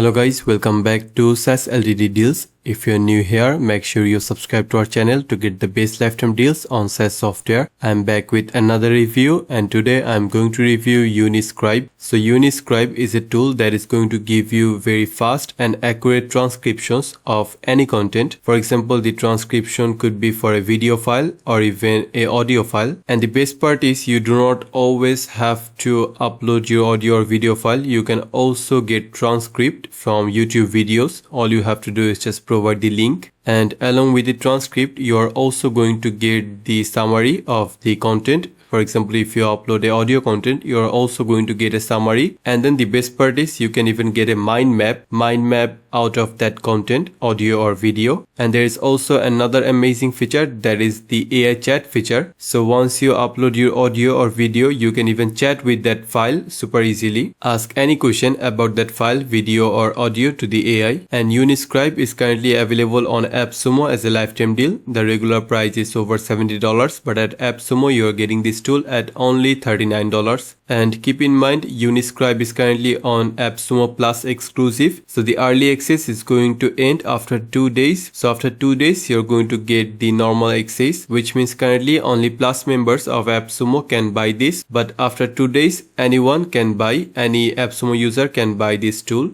Hello guys, welcome back to SaaS LTD deals. If you're new here, make sure you subscribe to our channel to get the best lifetime deals on SaaS software. I'm back with another review and today I'm going to review UniScribe. So UniScribe is a tool that is going to give you very fast and accurate transcriptions of any content. For example, the transcription could be for a video file or even a audio file. And the best part is you do not always have to upload your audio or video file. You can also get transcript from YouTube videos. All you have to do is just provide the link, and along with the transcript you are also going to get the summary of the content. For example, if you upload a audio content, you are also going to get a summary, and then the best part is you can even get a mind map out of that content, audio or video. And there is also another amazing feature, that is the AI chat feature. So once you upload your audio or video, you can even chat with that file super easily. Ask any question about that file, video or audio to the AI. And UniScribe is currently available on Appsumo as a lifetime deal. The regular price is over $70, but at Appsumo you are getting this tool at only $39. And keep in mind, UniScribe is currently on Appsumo Plus exclusive. So the early access is going to end after 2 days. So after 2 days, you're going to get the normal access, which means currently only Plus members of Appsumo can buy this. But after 2 days, anyone can buy, any Appsumo user can buy this tool.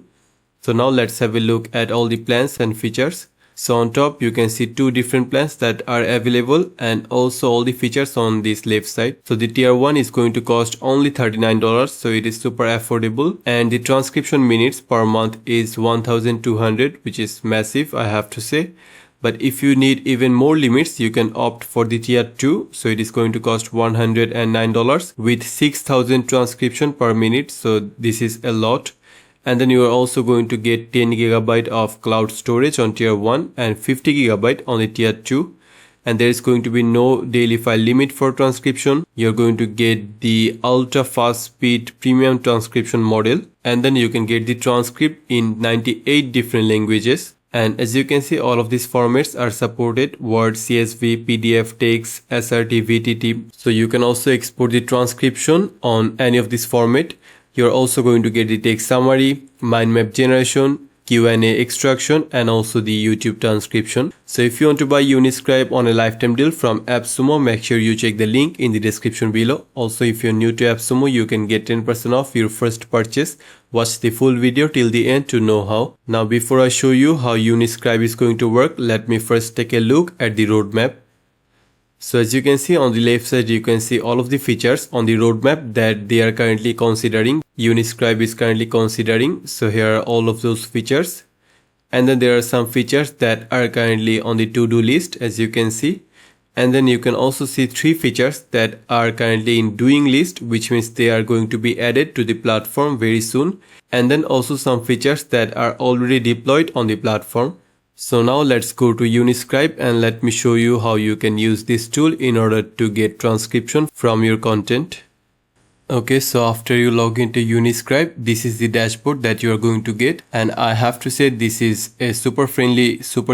So now let's have a look at all the plans and features. So on top you can see 2 different plans that are available and also all the features on this left side. So the tier 1 is going to cost only $39, so it is super affordable, and the transcription minutes per month is 1200, which is massive, I have to say. But if you need even more limits, you can opt for the tier 2, so it is going to cost $109 with 6000 transcription per minute, so this is a lot. And then you are also going to get 10 GB of cloud storage on tier 1 and 50 GB on the tier 2. And there is going to be no daily file limit for transcription. You're going to get the ultra fast speed premium transcription model. And then you can get the transcript in 98 different languages. And as you can see, all of these formats are supported: Word, CSV, PDF, text, SRT, VTT. So you can also export the transcription on any of this format. You're also going to get the text summary, mind map generation, Q&A extraction, and also the YouTube transcription. So if you want to buy UniScribe on a lifetime deal from Appsumo, make sure you check the link in the description below. Also, if you're new to Appsumo, you can get 10% off your first purchase. Watch the full video till the end to know how. Now before I show you how UniScribe is going to work, let me first take a look at the roadmap. So as you can see on the left side, you can see all of the features on the roadmap that they are currently considering. UniScribe is currently considering. So here are all of those features. And then there are some features that are currently on the to-do list, as you can see. And then you can also see 3 features that are currently in doing list, which means they are going to be added to the platform very soon. And then also some features that are already deployed on the platform. So now let's go to UniScribe and let me show you how you can use this tool in order to get transcription from your content. Okay, so after you log into UniScribe, this is the dashboard that you are going to get, and I have to say this is a super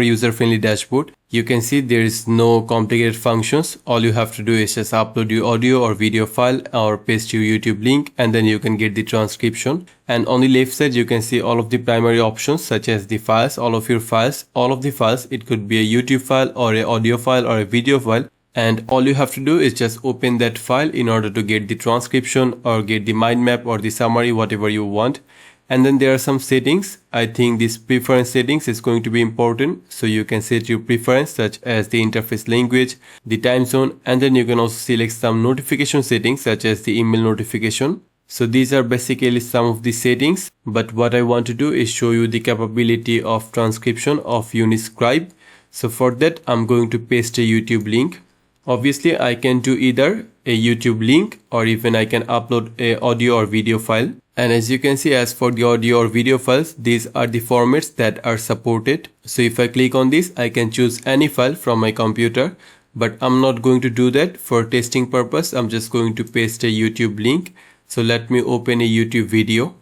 user friendly dashboard. You can see there is no complicated functions. All you have to do is just upload your audio or video file or paste your YouTube link, and then you can get the transcription. And on the left side you can see all of the primary options, such as the files, all of your files, all of the files. It could be a YouTube file or an audio file or a video file. And all you have to do is just open that file in order to get the transcription or get the mind map or the summary, whatever you want. And then there are some settings. I think this preference settings is going to be important. So you can set your preference, such as the interface language, the time zone, and then you can also select some notification settings, such as the email notification. So these are basically some of the settings. But what I want to do is show you the capability of transcription of UniScribe. So for that, I'm going to paste a YouTube link. Obviously, I can do either a YouTube link or even I can upload a audio or video file. And as you can see, as for the audio or video files, these are the formats that are supported. So if I click on this, I can choose any file from my computer, but I'm not going to do that. For testing purpose, I'm just going to paste a YouTube link. So let me open a YouTube video.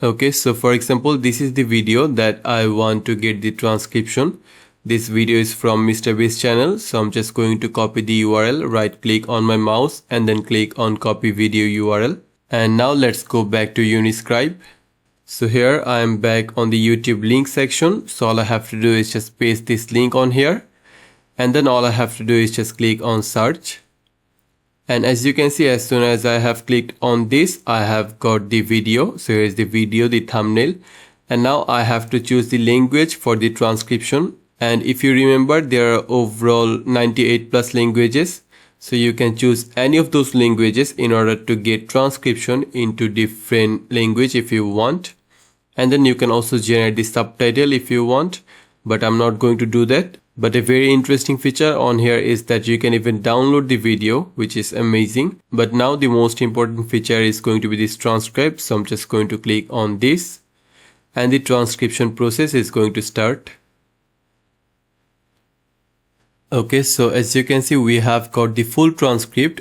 Okay, so for example, this is the video that I want to get the transcription. This video is from 𝗗𝗶𝘀𝗀𝗃 channel, so I'm just going to copy the URL, right click on my mouse and then click on copy video URL. And now let's go back to UniScribe. So here I am back on the YouTube link section. So all I have to do is just paste this link on here. And then all I have to do is just click on search. And as you can see, as soon as I have clicked on this, I have got the video. So here is the video, the thumbnail. And now I have to choose the language for the transcription. And if you remember, there are overall 98 plus languages. So you can choose any of those languages in order to get transcription into different language if you want. And then you can also generate the subtitle if you want, but I'm not going to do that. But a very interesting feature on here is that you can even download the video, which is amazing. But now the most important feature is going to be this transcribe. So I'm just going to click on this and the transcription process is going to start. Okay, so as you can see, we have got the full transcript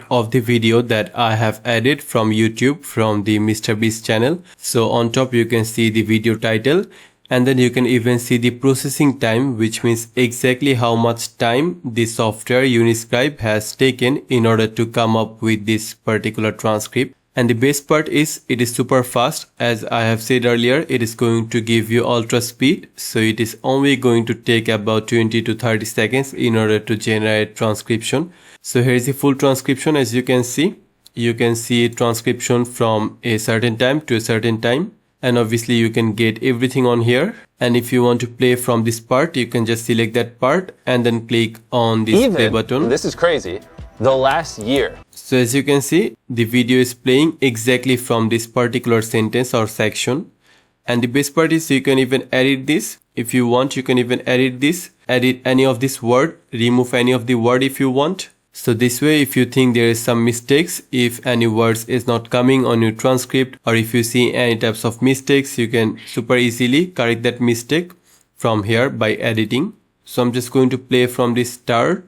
of the video that I have added from YouTube from the MrBeast channel. So on top you can see the video title. And then you can even see the processing time, which means exactly how much time the software UniScribe has taken in order to come up with this particular transcript. And the best part is it is super fast. As I have said earlier, it is going to give you ultra speed. So it is only going to take about 20 to 30 seconds in order to generate transcription. So here is the full transcription. As you can see transcription from a certain time to a certain time. And obviously you can get everything on here. And if you want to play from this part, you can just select that part and then click on this play button. This is crazy. The last year. So as you can see, the video is playing exactly from this particular sentence or section. And the best part is you can even edit this. If you want, you can even edit this, edit any of this word, remove any of the word if you want. So this way, if you think there is some mistakes, if any words is not coming on your transcript, or if you see any types of mistakes, you can super easily correct that mistake from here by editing. So I'm just going to play from the start.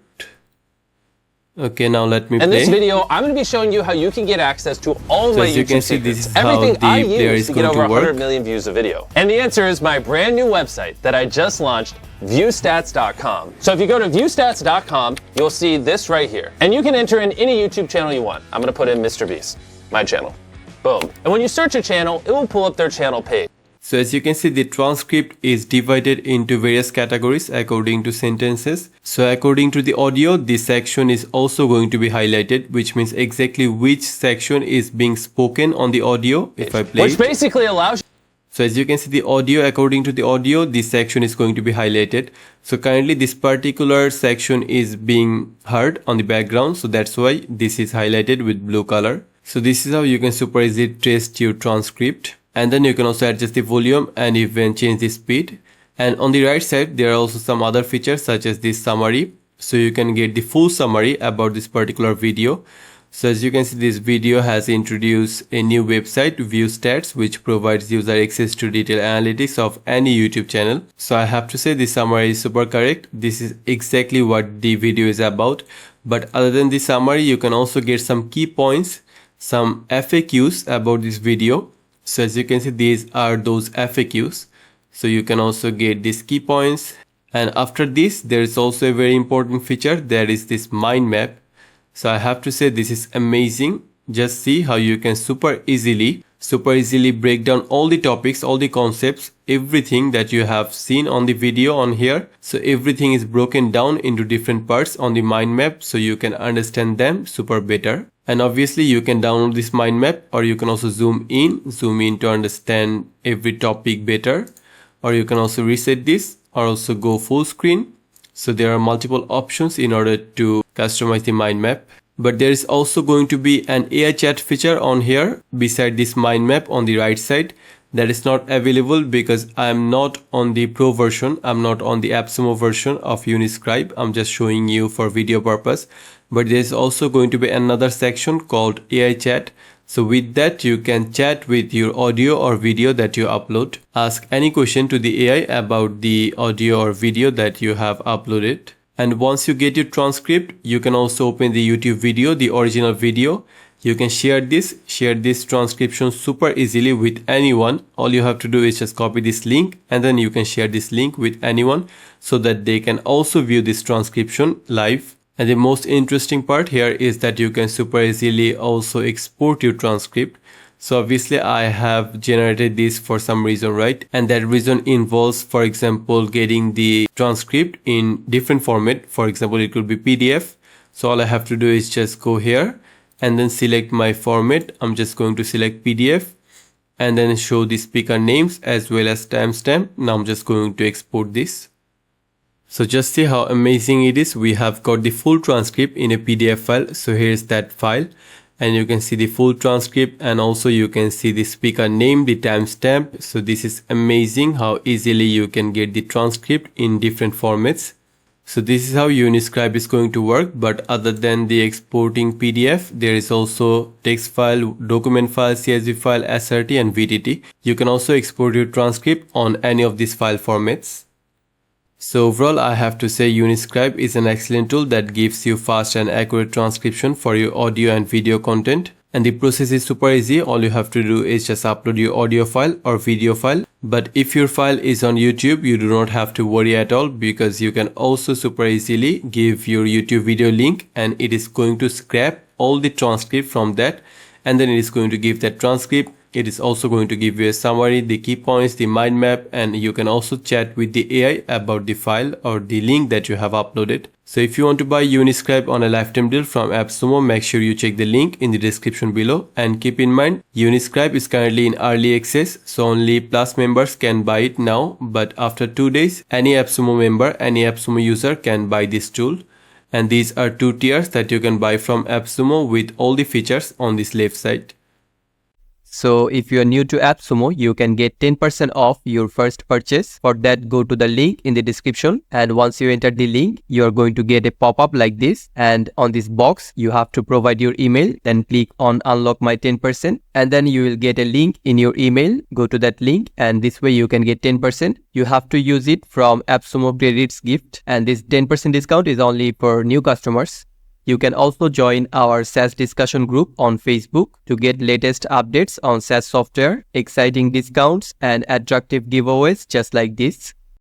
Okay, now let me play. In this video, I'm going to be showing you how you can get access to all my YouTube secrets. Everything I use to get over 100 million views a video. And the answer is my brand new website that I just launched, viewstats.com. So if you go to viewstats.com, you'll see this right here. And you can enter in any YouTube channel you want. I'm going to put in MrBeast, my channel. Boom. And when you search a channel, it will pull up their channel page. So as you can see, the transcript is divided into various categories according to sentences. So according to the audio, this section is also going to be highlighted, which means exactly which section is being spoken on the audio if I play Which basically allows you. So as you can see, the audio, according to the audio, this section is going to be highlighted. So currently this particular section is being heard on the background. So that's why this is highlighted with blue color. So this is how you can super easily test your transcript. And then you can also adjust the volume and even change the speed. And on the right side, there are also some other features such as this summary. So you can get the full summary about this particular video. So as you can see, this video has introduced a new website, ViewStats, which provides user access to detailed analytics of any YouTube channel. So I have to say this summary is super correct. This is exactly what the video is about. But other than the summary, you can also get some key points, some FAQs about this video. So as you can see, these are those FAQs. So you can also get these key points. And after this, there is also a very important feature, that is this mind map. So I have to say this is amazing. Just see how you can super easily break down all the topics, all the concepts, everything that you have seen on the video on here. So everything is broken down into different parts on the mind map, so you can understand them super better. And obviously you can download this mind map, or you can also zoom in to understand every topic better, or you can also reset this or also go full screen. So there are multiple options in order to customize the mind map. But there is also going to be an AI chat feature on here beside this mind map on the right side. That is not available because I am not on the pro version. I'm not on the Appsumo version of UniScribe. I'm just showing you for video purpose. But there is also going to be another section called AI chat. So with that, you can chat with your audio or video that you upload. Ask any question to the AI about the audio or video that you have uploaded. And once you get your transcript, you can also open the YouTube video, the original video. You can share this transcription super easily with anyone. All you have to do is just copy this link, and then you can share this link with anyone so that they can also view this transcription live. And the most interesting part here is that you can super easily also export your transcript. So obviously I have generated this for some reason, right? And that reason involves, for example, getting the transcript in different format. For example, it could be PDF. So all I have to do is just go here and then select my format. I'm just going to select PDF and then show the speaker names as well as timestamp. Now I'm just going to export this. So just see how amazing it is. We have got the full transcript in a PDF file. So here's that file. And you can see the full transcript, and also you can see the speaker name, the timestamp. So this is amazing how easily you can get the transcript in different formats. So this is how UniScribe is going to work. But other than the exporting PDF, there is also text file, document file, CSV file, SRT and VTT. You can also export your transcript on any of these file formats. So overall, I have to say UniScribe is an excellent tool that gives you fast and accurate transcription for your audio and video content. And the process is super easy. All you have to do is just upload your audio file or video file. But if your file is on YouTube, you do not have to worry at all, because you can also super easily give your YouTube video link and it is going to scrap all the transcript from that. And then it is going to give that transcript. It is also going to give you a summary, the key points, the mind map, and you can also chat with the AI about the file or the link that you have uploaded. So if you want to buy UniScribe on a lifetime deal from Appsumo, make sure you check the link in the description below. And keep in mind, UniScribe is currently in early access, so only Plus members can buy it now. But after 2 days, any Appsumo member, any Appsumo user can buy this tool. And these are 2 tiers that you can buy from Appsumo with all the features on this left side. So if you are new to Appsumo, you can get 10% off your first purchase. For that, go to the link in the description, and once you enter the link, you are going to get a pop-up like this, and on this box you have to provide your email. Then click on unlock my 10%, and then you will get a link in your email. Go to that link, and this way you can get 10%. You have to use it from Appsumo credits gift, and this 10% discount is only for new customers. You can also join our SaaS discussion group on Facebook to get latest updates on SaaS software, exciting discounts and attractive giveaways just like this.